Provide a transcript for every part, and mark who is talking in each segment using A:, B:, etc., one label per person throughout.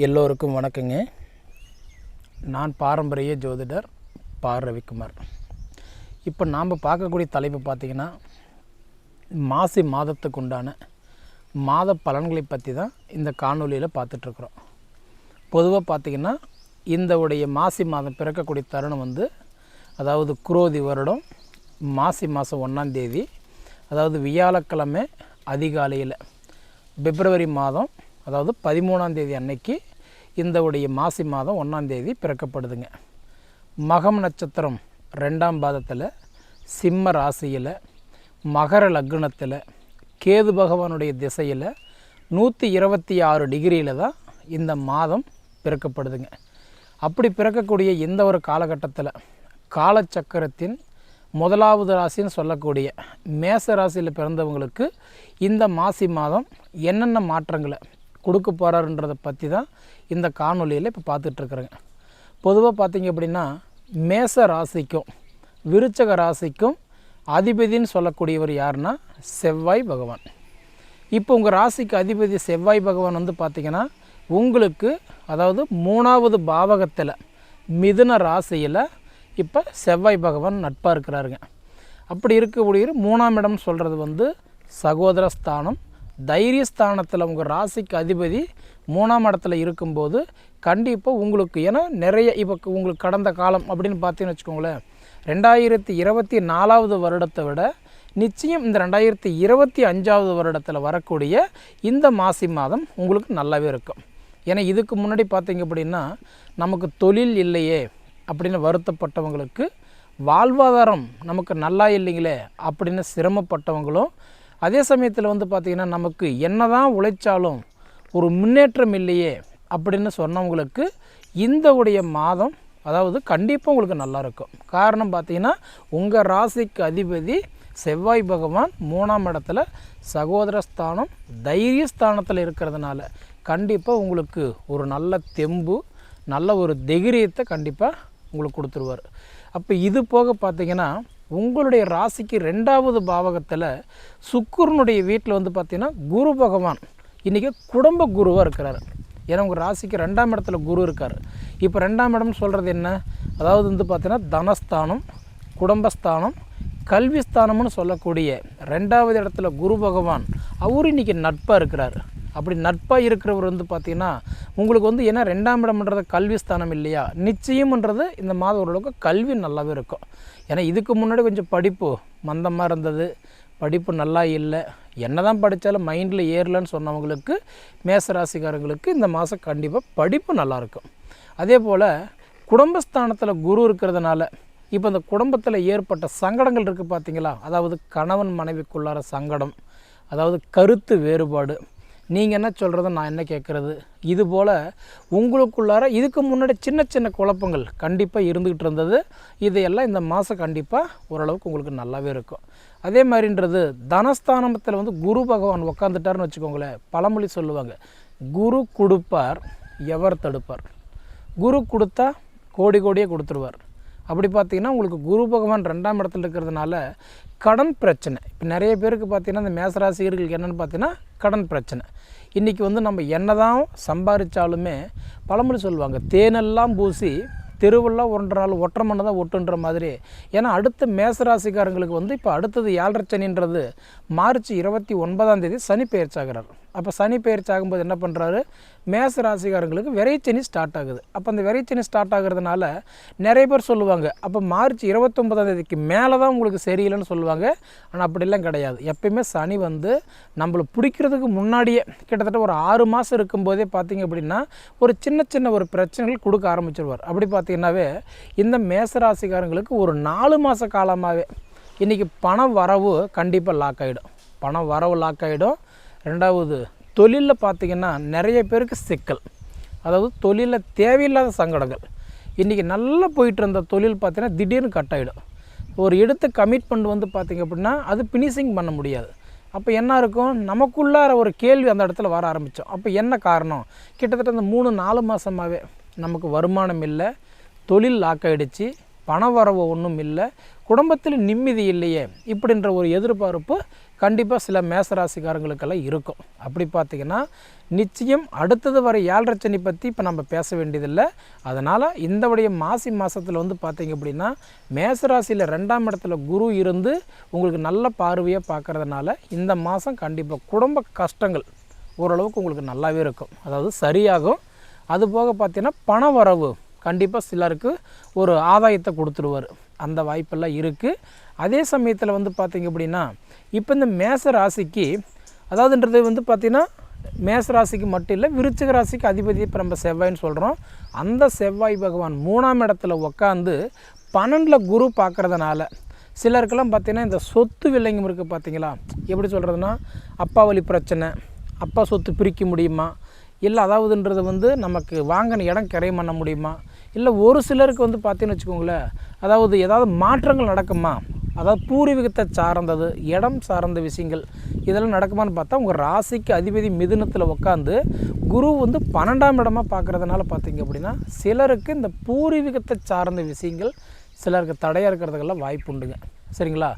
A: எல்லோருக்கும் வணக்கங்க. நான் பாரம்பரிய ஜோதிடர் ரவிக்குமார். இப்போ நாம் பார்க்கக்கூடிய தலைப்பு பார்த்திங்கன்னா, மாசி மாதத்துக்கு உண்டான மாத பலன்களை பற்றி தான் இந்த காணொலியில் பார்த்துட்ருக்குறோம். பொதுவாக பார்த்திங்கன்னா, இந்த உடைய மாசி மாதம் பிறக்கக்கூடிய தருணம் அதாவது குரோதி வருடம் மாசி மாதம் 1ஆம் தேதி, அதாவது வியாழக்கிழமை அதிகாலையில் பிப்ரவரி மாதம் அதாவது 13ஆம் தேதி அன்னைக்கு இந்த உடைய மாசி மாதம் 1ஆம் தேதி பிறக்கப்படுதுங்க. மகம் நட்சத்திரம் 2ஆம் பாதத்தில் சிம்ம ராசியில் மகர லக்னத்தில் கேது பகவானுடைய திசையில் 126 டிகிரியில் தான் இந்த மாதம் பிறக்கப்படுதுங்க. அப்படி பிறக்கக்கூடிய இந்த ஒரு காலகட்டத்தில் காலச்சக்கரத்தின் முதலாவது ராசின்னு சொல்லக்கூடிய மேச ராசியில் பிறந்தவங்களுக்கு இந்த மாசி மாதம் என்னென்ன மாற்றங்களை கொடுக்க போகிறாருன்றதை பற்றி தான் இந்த காணொலியில் இப்போ பார்த்துட்ருக்குறேங்க. பொதுவாக பார்த்திங்க அப்படின்னா, மேச ராசிக்கும் விருச்சக ராசிக்கும் அதிபதின்னு சொல்லக்கூடியவர் யாருன்னா செவ்வாய் பகவான். இப்போ உங்கள் ராசிக்கு அதிபதி செவ்வாய் பகவான் பார்த்திங்கன்னா உங்களுக்கு அதாவது 3வது பாவகத்தில் மிதுன ராசியில் இப்போ செவ்வாய் பகவான் நட்பாக இருக்கிறாருங்க. அப்படி இருக்கக்கூடிய 3ஆம் இடம் சொல்கிறது சகோதரஸ்தானம், தைரியஸ்தானத்தில் உங்கள் ராசிக்கு அதிபதி 3ஆம் இடத்துல இருக்கும்போது கண்டிப்பாக உங்களுக்கு, ஏன்னா நிறைய இப்போ உங்களுக்கு கடந்த காலம் அப்படின்னு பார்த்தீங்கன்னு வச்சுக்கோங்களேன், 2024வது வருடத்தை விட நிச்சயம் இந்த 2025வது வருடத்தில் வரக்கூடிய இந்த மாசி மாதம் உங்களுக்கு நல்லாவே இருக்கும். ஏன்னா இதுக்கு முன்னாடி பார்த்திங்க அப்படின்னா, நமக்கு தொழில் இல்லையே அப்படின்னு வருத்தப்பட்டவங்களுக்கு, வாழ்வாதாரம் நமக்கு நல்லா இல்லைங்களே அப்படின்னு சிரமப்பட்டவங்களும், அதே சமயத்தில் பார்த்திங்கன்னா நமக்கு என்ன தான் உழைச்சாலும் ஒரு முன்னேற்றம் இல்லையே அப்படின்னு சொன்னவங்களுக்கு இந்த உடைய மாதம் அதாவது கண்டிப்பாக உங்களுக்கு நல்லாயிருக்கும். காரணம் பார்த்திங்கன்னா, உங்கள் ராசிக்கு அதிபதி செவ்வாய் பகவான் 3ஆம் இடத்துல சகோதரஸ்தானம் தைரியஸ்தானத்தில் இருக்கிறதுனால கண்டிப்பாக உங்களுக்கு ஒரு நல்ல தெம்பு, நல்ல ஒரு தைரியத்தை கண்டிப்பாக உங்களுக்கு கொடுத்துருவார். அப்போ இது போக பார்த்திங்கன்னா, உங்களுடைய ராசிக்கு 2வது பாவகத்தில் சுக்கிரனுடைய வீட்டில் பார்த்திங்கன்னா குரு பகவான் இன்றைக்கி குடும்ப குருவாக இருக்கிறார். ஏன்னா உங்கள் ராசிக்கு 2ஆம் இடத்துல குரு இருக்கார். இப்போ 2ஆம் இடம் சொல்கிறது என்ன, அதாவது பார்த்திங்கன்னா தனஸ்தானம், குடும்பஸ்தானம், கல்விஸ்தானம்னு சொல்லக்கூடிய 2வது இடத்துல குரு பகவான் அவர் இன்றைக்கி நட்பாக இருக்கிறார். அப்படி நட்பாக இருக்கிறவர் பார்த்திங்கன்னா உங்களுக்கு ஏன்னா 2ஆம் இடம்ன்றது கல்விஸ்தானம் இல்லையா, நிச்சயம்ன்றது இந்த மாதம் ஓரளவுக்கு கல்வி நல்லாவே இருக்கும். ஏன்னா இதுக்கு முன்னாடி கொஞ்சம் படிப்பு மந்தமாக இருந்தது, படிப்பு நல்லா இல்லை, என்ன தான் படித்தாலும் மைண்டில் ஏறலன்னு சொன்னவங்களுக்கு, மேசராசிக்காரங்களுக்கு இந்த மாதம் கண்டிப்பாக படிப்பு நல்லாயிருக்கும். அதே போல் குடும்பஸ்தானத்தில் குரு இருக்கிறதுனால இப்போ இந்த குடும்பத்தில் ஏற்பட்ட சங்கடங்கள் இருக்குது பார்த்திங்களா, அதாவது கணவன் மனைவிக்குள்ளார சங்கடம், அதாவது கருத்து வேறுபாடு, நீங்கள் என்ன சொல்கிறது நான் என்ன கேட்குறது, இதுபோல் உங்களுக்குள்ளார இதுக்கு முன்னாடி சின்ன சின்ன குழப்பங்கள் கண்டிப்பாக இருந்துக்கிட்டு இருந்தது. இதையெல்லாம் இந்த மாதம் கண்டிப்பாக ஓரளவுக்கு உங்களுக்கு நல்லாவே இருக்கும். அதே மாதிரின்றது தனஸ்தானத்தில் குரு பகவான் உக்காந்துட்டார்னு வச்சுக்கோங்களேன், பழமொழி சொல்லுவாங்க, குரு கொடுப்பார் எவர் தடுப்பார். குரு கொடுத்தா கோடி கோடியே கொடுத்துருவார். அப்படி பார்த்திங்கன்னா உங்களுக்கு குரு பகவான் 2ஆம் இடத்துல இருக்கிறதுனால கடன் பிரச்சனை, இப்போ நிறைய பேருக்கு பார்த்திங்கன்னா இந்த மேசராசிகர்களுக்கு என்னென்னு பார்த்தீங்கன்னா கடன் பிரச்சனை. இன்றைக்கி நம்ம என்ன தான் சம்பாதிச்சாலுமே பழமொழி சொல்லுவாங்க, தேனெல்லாம் பூசி தெருவெல்லாம் 1 நாள் ஒற்றை மண்ணை தான் ஒட்டுன்ற மாதிரி. ஏன்னா அடுத்த மேசராசிக்காரங்களுக்கு இப்போ அடுத்தது 7.5 சனின்றது மார்ச் 29ஆம் தேதி சனி பெயர்ச்சாகிறார். அப்போ சனி பெயர்ச்சி ஆகும்போது என்ன பண்ணுறாரு, மேசராசிக்காரங்களுக்கு விரைச்சனி ஸ்டார்ட் ஆகுது. அப்போ அந்த விரைச்சனி ஸ்டார்ட் ஆகிறதுனால நிறைய பேர் சொல்லுவாங்க, அப்போ மார்ச் 29ஆம் தேதிக்கு மேலே தான் உங்களுக்கு சரியில்லைன்னு சொல்லுவாங்க. ஆனால் அப்படிலாம் கிடையாது. எப்பயுமே சனி நம்மளை பிடிக்கிறதுக்கு முன்னாடியே கிட்டத்தட்ட ஒரு 6 மாதம் இருக்கும்போதே பார்த்திங்க அப்படின்னா ஒரு சின்ன சின்ன ஒரு பிரச்சனைகள் கொடுக்க ஆரம்பிச்சிருவார். அப்படி பார்த்திங்கன்னாவே இந்த மேசராசிக்காரங்களுக்கு ஒரு 4 மாத காலமாகவே இன்றைக்கி பண வரவு கண்டிப்பாக லாக் ஆகிடும். பண வரவு லாக் ஆகிடும். 2வது தொழிலில் பார்த்திங்கன்னா நிறைய பேருக்கு சிக்கல், அதாவது தொழிலில் தேவையில்லாத சங்கடங்கள். இன்றைக்கி நல்லா போயிட்டு இருந்த தொழில் பார்த்திங்கன்னா திடீர்னு கட் ஆகிடும். ஒரு எடுத்த கமிட்மெண்ட் பார்த்திங்க அப்படின்னா அது ஃபினிஷிங் பண்ண முடியாது. அப்போ என்ன இருக்கும், நமக்குள்ளார ஒரு கேள்வி அந்த இடத்துல வர ஆரம்பித்தோம். அப்போ என்ன காரணம், கிட்டத்தட்ட இந்த 3-4 மாதமாகவே நமக்கு வருமானம் இல்லை, தொழில் லாக் ஆகிடுச்சு, பணவரவு ஒன்றும் இல்லை, குடும்பத்தில் நிம்மதி இல்லையே இப்படின்ற ஒரு எதிர்பார்ப்பு கண்டிப்பாக சில மேசராசிக்காரங்களுக்கெல்லாம் இருக்கும். அப்படி பார்த்திங்கன்னா நிச்சயம் அடுத்தது வர 7.5 சனி பற்றி இப்போ நம்ம பேச வேண்டியதில்லை. அதனால் இந்தவுடைய மாசி மாதத்தில் வந்து பார்த்திங்க அப்படின்னா மேசராசியில் 2ஆம் இடத்துல குரு இருந்து உங்களுக்கு நல்ல பார்வையாக பார்க்குறதுனால இந்த மாதம் கண்டிப்பாக குடும்ப கஷ்டங்கள் ஓரளவுக்கு உங்களுக்கு நல்லாவே இருக்கும், அதாவது சரியாகும். அதுபோக பார்த்திங்கன்னா பண வரவு கண்டிப்பாக சிலருக்கு ஒரு ஆதாயத்தை கொடுத்துருவார், அந்த வாய்ப்பெல்லாம் இருக்குது. அதே சமயத்தில் வந்து பார்த்திங்க அப்படின்னா இப்போ இந்த மேச ராசிக்கு அதாவதுன்றது வந்து பார்த்திங்கன்னா மேச ராசிக்கு மட்டும் இல்லை, விருச்சிக ராசிக்கு அதிபதி இப்போ நம்ம செவ்வாய்ன்னு சொல்கிறோம். அந்த செவ்வாய் பகவான் 3ஆம் இடத்துல உட்காந்து 12ல் குரு பார்க்குறதுனால சிலருக்கெல்லாம் பார்த்திங்கன்னா இந்த சொத்து வில்லைங்கும் இருக்குது. பார்த்திங்களா, எப்படி சொல்கிறதுனா அப்பா வழி பிரச்சனை, அப்பா சொத்து பிரிக்க முடியுமா, இல்லை அதாவதுன்றது வந்து நமக்கு வாங்கின இடம் கிரையம் பண்ண முடியுமா, இல்லை ஒரு சிலருக்கு வந்து பார்த்தீங்கன்னு வச்சுக்கோங்களேன், அதாவது ஏதாவது மாற்றங்கள் நடக்குமா, அதாவது பூர்வீகத்தை சார்ந்தது இடம் சார்ந்த விஷயங்கள் இதெல்லாம் நடக்குமான்னு பார்த்தா உங்கள் ராசிக்கு அதிபதி மிதுனத்தில் உட்காந்து குரு வந்து 12ஆம் இடமாக பார்க்குறதுனால பார்த்திங்க அப்படின்னா சிலருக்கு இந்த பூர்வீகத்தை சார்ந்த விஷயங்கள் சிலருக்கு தடையாக இருக்கிறதுக்கெல்லாம் வாய்ப்பு உண்டுங்க. சரிங்களா,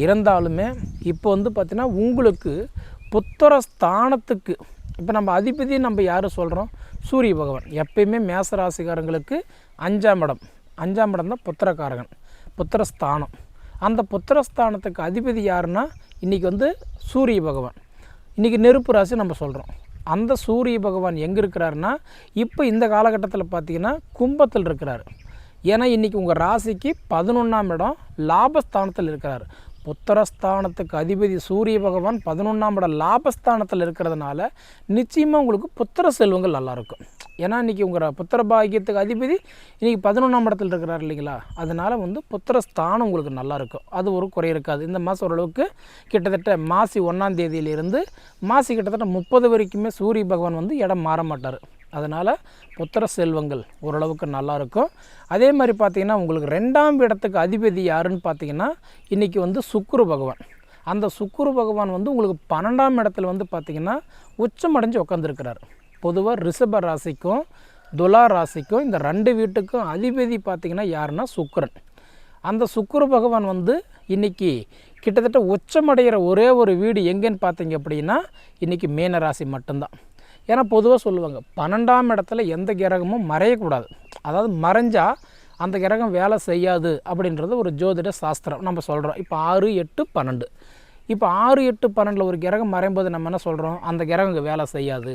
A: இருந்தாலுமே இப்போ வந்து பார்த்திங்கன்னா உங்களுக்கு புத்திர ஸ்தானத்துக்கு இப்போ நம்ம அதிபதி நம்ம யார் சொல்கிறோம், சூரிய பகவான். எப்பயுமே மேசராசிக்காரங்களுக்கு 5ஆம் இடம் தான் புத்திரக்காரகன், புத்திரஸ்தானம். அந்த புத்திரஸ்தானத்துக்கு அதிபதி யாருன்னா இன்றைக்கி வந்து சூரிய பகவான். இன்றைக்கி நெருப்பு ராசி நம்ம சொல்கிறோம். அந்த சூரிய பகவான் எங்கே இருக்கிறாருன்னா இப்போ இந்த காலகட்டத்தில் பார்த்திங்கன்னா கும்பத்தில் இருக்கிறார். ஏன்னா இன்றைக்கி உங்கள் ராசிக்கு 11ஆம் இடம் லாபஸ்தானத்தில் இருக்கிறார். புத்திரஸ்தானத்துக்கு அதிபதி சூரிய பகவான் 11ஆம் இடம் லாபஸ்தானத்தில் இருக்கிறதுனால நிச்சயமாக உங்களுக்கு புத்திர செல்வங்கள் நல்லாயிருக்கும். ஏன்னா இன்றைக்கி உங்கள் புத்திர பாக்கியத்துக்கு அதிபதி இன்றைக்கி 11ஆம் இடத்துல இருக்கிறார் இல்லைங்களா, அதனால் வந்து புத்திரஸ்தானம் உங்களுக்கு நல்லாயிருக்கும், அது ஒரு குறை இருக்காது. இந்த மாதம் ஓரளவுக்கு கிட்டத்தட்ட மாசி 1ஆம் தேதியிலிருந்து மாசி கிட்டத்தட்ட 30 வரைக்குமே சூரிய பகவான் வந்து இடம் மாற மாட்டார். அதனால் புத்திர செல்வங்கள் ஓரளவுக்கு நல்லாயிருக்கும். அதே மாதிரி பார்த்திங்கன்னா உங்களுக்கு 2ஆம் இடத்துக்கு அதிபதி யாருன்னு பார்த்திங்கன்னா இன்றைக்கி வந்து சுக்கிர பகவான். அந்த சுக்கிர பகவான் வந்து உங்களுக்கு 12ஆம் இடத்துல வந்து பார்த்திங்கன்னா உச்சமடைஞ்சு உட்காந்துருக்கிறார். பொதுவாக ரிஷப ராசிக்கும் துலா ராசிக்கும் இந்த 2 வீட்டுக்கும் அதிபதி பார்த்திங்கன்னா யாருன்னா சுக்கிரன். அந்த சுக்கிர பகவான் வந்து இன்றைக்கி கிட்டத்தட்ட உச்சமடைகிற ஒரே ஒரு வீடு எங்கேன்னு பார்த்திங்க அப்படின்னா இன்றைக்கி மீன ராசி மட்டும்தான். ஏன்னா பொதுவாக சொல்லுவாங்க 12ஆம் இடத்துல எந்த கிரகமும் மறையக்கூடாது, அதாவது மறைஞ்சால் அந்த கிரகம் வேலை செய்யாது அப்படின்றது ஒரு ஜோதிட சாஸ்திரம் நம்ம சொல்கிறோம். இப்போ 6, 8, 12 இப்போ 6, 8, 12 ஒரு கிரகம் மறையும்போது நம்ம என்ன சொல்கிறோம், அந்த கிரகம் வேலை செய்யாது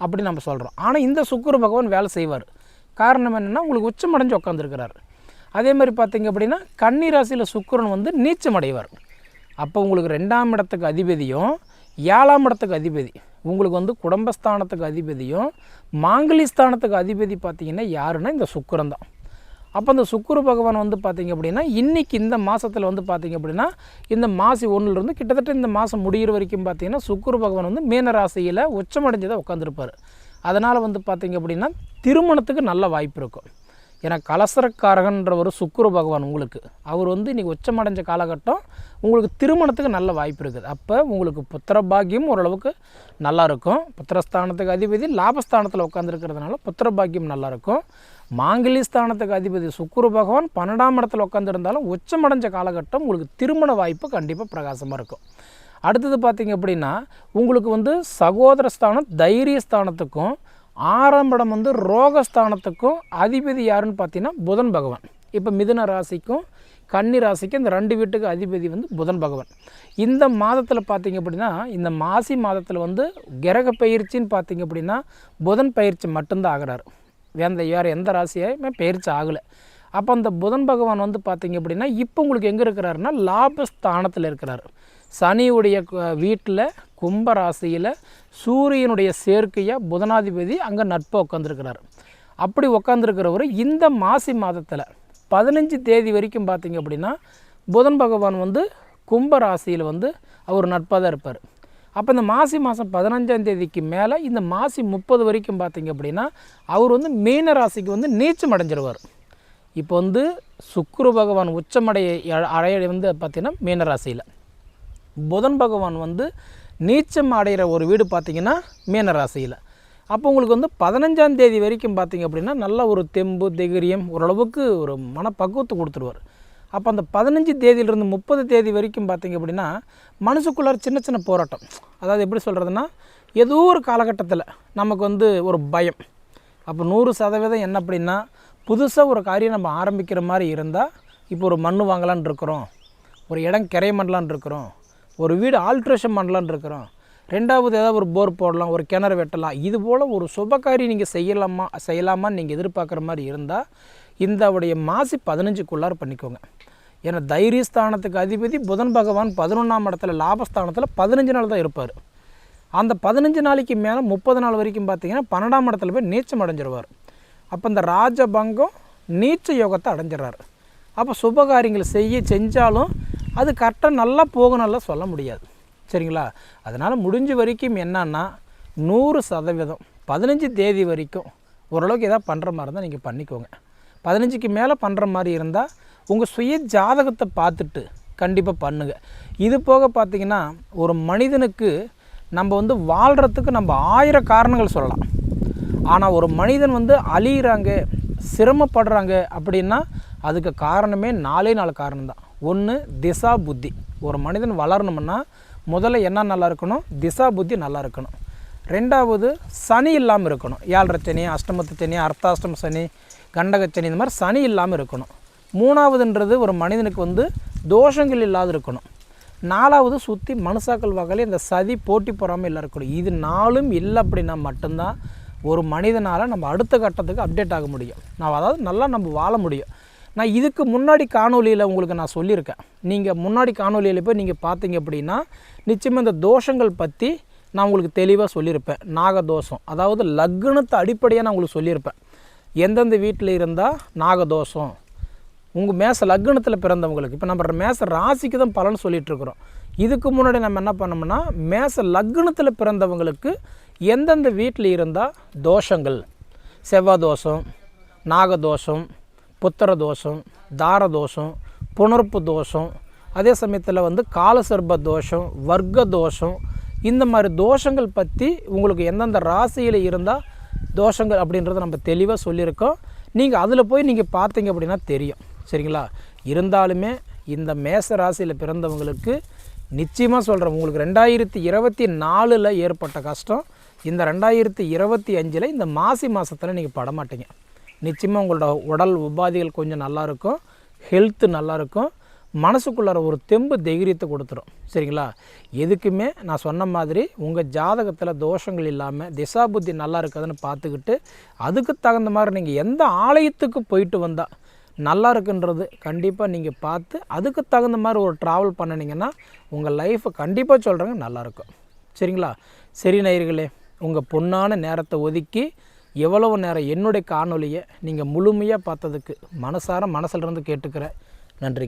A: அப்படி நம்ம சொல்கிறோம். ஆனால் இந்த சுக்கிர பகவான் வேலை செய்வார். காரணம் என்னென்னா உங்களுக்கு உச்சமடைஞ்சு உட்காந்துருக்கிறார். அதே மாதிரி பார்த்திங்க அப்படின்னா கன்னி ராசியில் சுக்கிரன் வந்து நீச்சமடைவார். அப்போ உங்களுக்கு 2ஆம் இடத்துக்கு அதிபதியும் 7ஆம் இடத்துக்கு அதிபதி உங்களுக்கு வந்து குடும்பஸ்தானத்துக்கு அதிபதியும் மாங்கலிஸ்தானத்துக்கு அதிபதி பார்த்திங்கன்னா யாருன்னா இந்த சுக்கிரன் தான். அப்போ அந்த சுக்கிர பகவான் வந்து பார்த்திங்க அப்படின்னா இன்றைக்கி இந்த மாதத்தில் வந்து பார்த்திங்க அப்படின்னா இந்த மாசி 1லேருந்து கிட்டத்தட்ட இந்த மாதம் முடிகிற வரைக்கும் பார்த்திங்கன்னா சுக்கிர பகவான் வந்து மீன ராசியில் உச்சமடைஞ்சதை உட்காந்துருப்பார். அதனால் வந்து பார்த்திங்க அப்படின்னா திருமணத்துக்கு நல்ல வாய்ப்பு இருக்கும். ஏன்னா கலசரக்காரகன்ற ஒரு சுக்கிர பகவான் உங்களுக்கு அவர் வந்து இன்றைக்கி உச்சமடைஞ்ச காலகட்டம் உங்களுக்கு திருமணத்துக்கு நல்ல வாய்ப்பு இருக்குது. அப்போ உங்களுக்கு புத்திர பாக்கியம் ஓரளவுக்கு நல்லாயிருக்கும். புத்திரஸ்தானத்துக்கு அதிபதி லாபஸ்தானத்தில் உட்காந்துருக்கிறதுனால புத்திர பாக்கியம் நல்லாயிருக்கும். மாங்கலி ஸ்தானத்துக்கு அதிபதி சுக்கிர பகவான் 12ஆம் இடத்துல உட்காந்துருந்தாலும் உச்சமடைஞ்ச காலகட்டம் உங்களுக்கு திருமண வாய்ப்பு கண்டிப்பாக பிரகாசமாக இருக்கும். அடுத்தது பார்த்திங்க அப்படின்னா உங்களுக்கு வந்து சகோதரஸ்தானம் தைரியஸ்தானத்துக்கும் 6ஆம் இடம் வந்து ரோகஸ்தானத்துக்கும் அதிபதி யாருன்னு பார்த்தீங்கன்னா புதன் பகவான். இப்போ மிதுன ராசிக்கும் கன்னி ராசிக்கும் இந்த 2 வீட்டுக்கு அதிபதி வந்து புதன் பகவான். இந்த மாதத்தில் பார்த்திங்க அப்படின்னா இந்த மாசி மாதத்தில் வந்து கிரக பயிற்சின்னு பார்த்திங்க அப்படின்னா புதன் பயிற்சி மட்டும்தான் ஆகிறார். வேறு எந்த ராசியுமே பயிற்சி ஆகலை. அப்போ அந்த புதன் பகவான் வந்து பார்த்திங்க அப்படின்னா இப்போ உங்களுக்கு எங்கே இருக்கிறாருன்னா லாபஸ்தானத்தில் இருக்கிறார். சனியுடைய வீட்டில் கும்ப ராசியில் சூரியனுடைய சேர்க்கையாக புதனாதிபதி அங்கே நட்பாக உட்காந்துருக்கிறார். அப்படி உட்காந்துருக்கிறவர் இந்த மாசி மாதத்தில் 15 தேதி வரைக்கும் பார்த்திங்க அப்படின்னா புதன் பகவான் வந்து கும்ப ராசியில் வந்து அவர் நட்பாக தான் இருப்பார். அப்போ இந்த மாசி மாதம் 15ஆம் தேதிக்கு மேலே இந்த மாசி 30 வரைக்கும் பார்த்திங்க அப்படின்னா அவர் வந்து மீன ராசிக்கு வந்து நீச்சம் அடைஞ்சிருவார். இப்போ வந்து சுக்கிர பகவான் அடைய வந்து பார்த்திங்கன்னா மீன ராசியில், புதன் பகவான் வந்து நீச்சம் அடைகிற ஒரு வீடு பார்த்திங்கன்னா மீன ராசியில். அப்போ உங்களுக்கு வந்து 15ஆம் தேதி வரைக்கும் பார்த்திங்க அப்படின்னா நல்ல ஒரு தெம்பு தைரியம் ஓரளவுக்கு ஒரு மனப்பக்குவத்தை கொடுத்துருவார். அப்போ அந்த 15 தேதியிலிருந்து 30 தேதி வரைக்கும் பார்த்திங்க அப்படின்னா மனசுக்குள்ளார சின்ன சின்ன போராட்டம். அதாவது எப்படி சொல்கிறதுனா, ஏதோ ஒரு காலகட்டத்தில் நமக்கு வந்து ஒரு பயம். அப்போ 100% என்ன அப்படின்னா, புதுசாக ஒரு காரியம் நம்ம ஆரம்பிக்கிற மாதிரி இருந்தால், இப்போ ஒரு மண் வாங்கலான்னு இருக்கிறோம், ஒரு இடம் கிரை பண்ணலான்னு இருக்கிறோம், ஒரு வீடு ஆல்ட்ரேஷன் பண்ணலான்னு இருக்கிறோம், ரெண்டாவது ஏதாவது ஒரு போர் போடலாம், ஒரு கிணறு வெட்டலாம், இது போல் ஒரு சுபகாரியம் நீங்கள் செய்யலாமான்னு நீங்கள் எதிர்பார்க்குற மாதிரி இருந்தால் இந்த மாசி 15க்குள்ளார பண்ணிக்கோங்க. ஏன்னா தைரியஸ்தானத்துக்கு அதிபதி புதன் பகவான் 11ஆம் இடத்துல லாபஸ்தானத்தில் 15 நாள் தான் இருப்பார். அந்த 15 நாளைக்கு மேலே 30 நாள் வரைக்கும் பார்த்திங்கன்னா 12ஆம் இடத்துல போய் நீச்சம் அடைஞ்சிருவார். அப்போ இந்த ராஜபங்கம் நீச்ச யோகத்தை அடைஞ்சிடறாரு. அப்போ சுபகாரியங்கள் செஞ்சாலும் அது கரெக்டாக நல்லா போகணும்ல சொல்ல முடியாது. சரிங்களா? அதனால் முடிஞ்ச வரைக்கும் என்னன்னா 100% 15 தேதி வரைக்கும் ஓரளவுக்கு எதாவது பண்ணுற மாதிரி இருந்தால் நீங்கள் பண்ணிக்கோங்க. 15க்கு மேலே பண்ணுற மாதிரி இருந்தால் உங்கள் சுய ஜாதகத்தை பார்த்துட்டு கண்டிப்பாக பண்ணுங்கள். இது போக பார்த்திங்கன்னா ஒரு மனிதனுக்கு நம்ம வந்து வாழ்கிறதுக்கு நம்ம 1000 காரணங்கள் சொல்லலாம். ஆனால் ஒரு மனிதன் வந்து அழியிறாங்க, சிரமப்படுறாங்க அப்படின்னா அதுக்கு காரணமே 4 காரணம் தான். ஒன்று திசா புத்தி. ஒரு மனிதன் வளரணும்னா முதல்ல என்ன நல்லா இருக்கணும்? திசா புத்தி நல்லா இருக்கணும். ரெண்டாவது சனி இல்லாமல் இருக்கணும். 7 சனி, அஷ்டமத்து சனி, அர்த்தாஷ்டம சனி, கண்டகச்சனி, இந்த மாதிரி சனி இல்லாமல் இருக்கணும். மூணாவதுன்றது ஒரு மனிதனுக்கு வந்து தோஷங்கள் இல்லாத இருக்கணும். 4வது சுற்றி மனுஷாக்கள் வகையில் இந்த சதி போட்டி போகாமல் இல்லை இருக்கணும். இது 4ம் இல்லை அப்படின்னா மட்டும்தான் ஒரு மனிதனால் நம்ம அடுத்த கட்டத்துக்கு அப்டேட் ஆக முடியும். அதாவது நல்லா நம்ம வாழ முடியும். நான் இதுக்கு முன்னாடி காணொலியில் உங்களுக்கு நான் சொல்லியிருக்கேன். நீங்கள் முன்னாடி காணொலியில் போய் நீங்கள் பார்த்தீங்க அப்படின்னா நிச்சயமாக இந்த தோஷங்கள் பற்றி நான் உங்களுக்கு தெளிவாக சொல்லியிருப்பேன். நாகதோஷம், அதாவது லக்னத்தை அடிப்படையாக நான் உங்களுக்கு சொல்லியிருப்பேன். எந்தெந்த வீட்டில் இருந்தால் நாகதோஷம், உங்கள் மேச லக்னத்தில் பிறந்தவங்களுக்கு. இப்போ நம்ம மேச ராசிக்கு தான் பலன் சொல்லிகிட்ருக்குறோம். இதுக்கு முன்னாடி நம்ம என்ன பண்ணோம்னா மேச லக்னத்தில் பிறந்தவங்களுக்கு எந்தெந்த வீட்டில் இருந்தால் தோஷங்கள், செவ்வாய் தோஷம், நாகதோஷம், புத்திர தோஷம், தார தோஷம், புணர்ப்பு தோஷம், அதே சமயத்தில் வந்து காலசர்ப தோஷம், வர்க்க தோஷம், இந்த மாதிரி தோஷங்கள் பற்றி உங்களுக்கு எந்தெந்த ராசியில் இருந்தால் தோஷங்கள் அப்படின்றத நம்ம தெளிவாக சொல்லியிருக்கோம். நீங்கள் அதில் போய் நீங்கள் பார்த்தீங்க அப்படின்னா தெரியும். சரிங்களா? இருந்தாலுமே இந்த மேச ராசியில் பிறந்தவங்களுக்கு நிச்சயமாக சொல்கிறேன், உங்களுக்கு 2024 ஏற்பட்ட கஷ்டம் இந்த 2025 இந்த மாசி மாதத்தில் நீங்கள் படமாட்டீங்க. நிச்சயமாக உங்களோட உடல் உபாதைகள் கொஞ்சம் நல்லாயிருக்கும், ஹெல்த்து நல்லாயிருக்கும், மனசுக்குள்ளார ஒரு தெம்பு தைரியத்தை கொடுத்துரும். சரிங்களா? எதுக்குமே நான் சொன்ன மாதிரி உங்கள் ஜாதகத்தில் தோஷங்கள் இல்லாமல் திசா புத்தி நல்லா இருக்குதுன்னு பார்த்துக்கிட்டு அதுக்கு தகுந்த மாதிரி நீங்கள் எந்த ஆலயத்துக்கு போயிட்டு வந்தால் நல்லா இருக்குன்றது கண்டிப்பாக நீங்கள் பார்த்து அதுக்கு தகுந்த மாதிரி ஒரு ட்ராவல் பண்ணினீங்கன்னா உங்கள் லைஃப்பை கண்டிப்பாக சொல்கிறேங்க நல்லாயிருக்கும். சரிங்களா? சரி நேயர்களே, உங்கள் பொன்னான நேரத்தை ஒதுக்கி எவ்வளவு நேரம் என்னுடைய காணொலியை நீங்கள் முழுமையாக பார்த்ததுக்கு மனசிலிருந்து கேட்டுக்கிறேன். நன்றிங்க.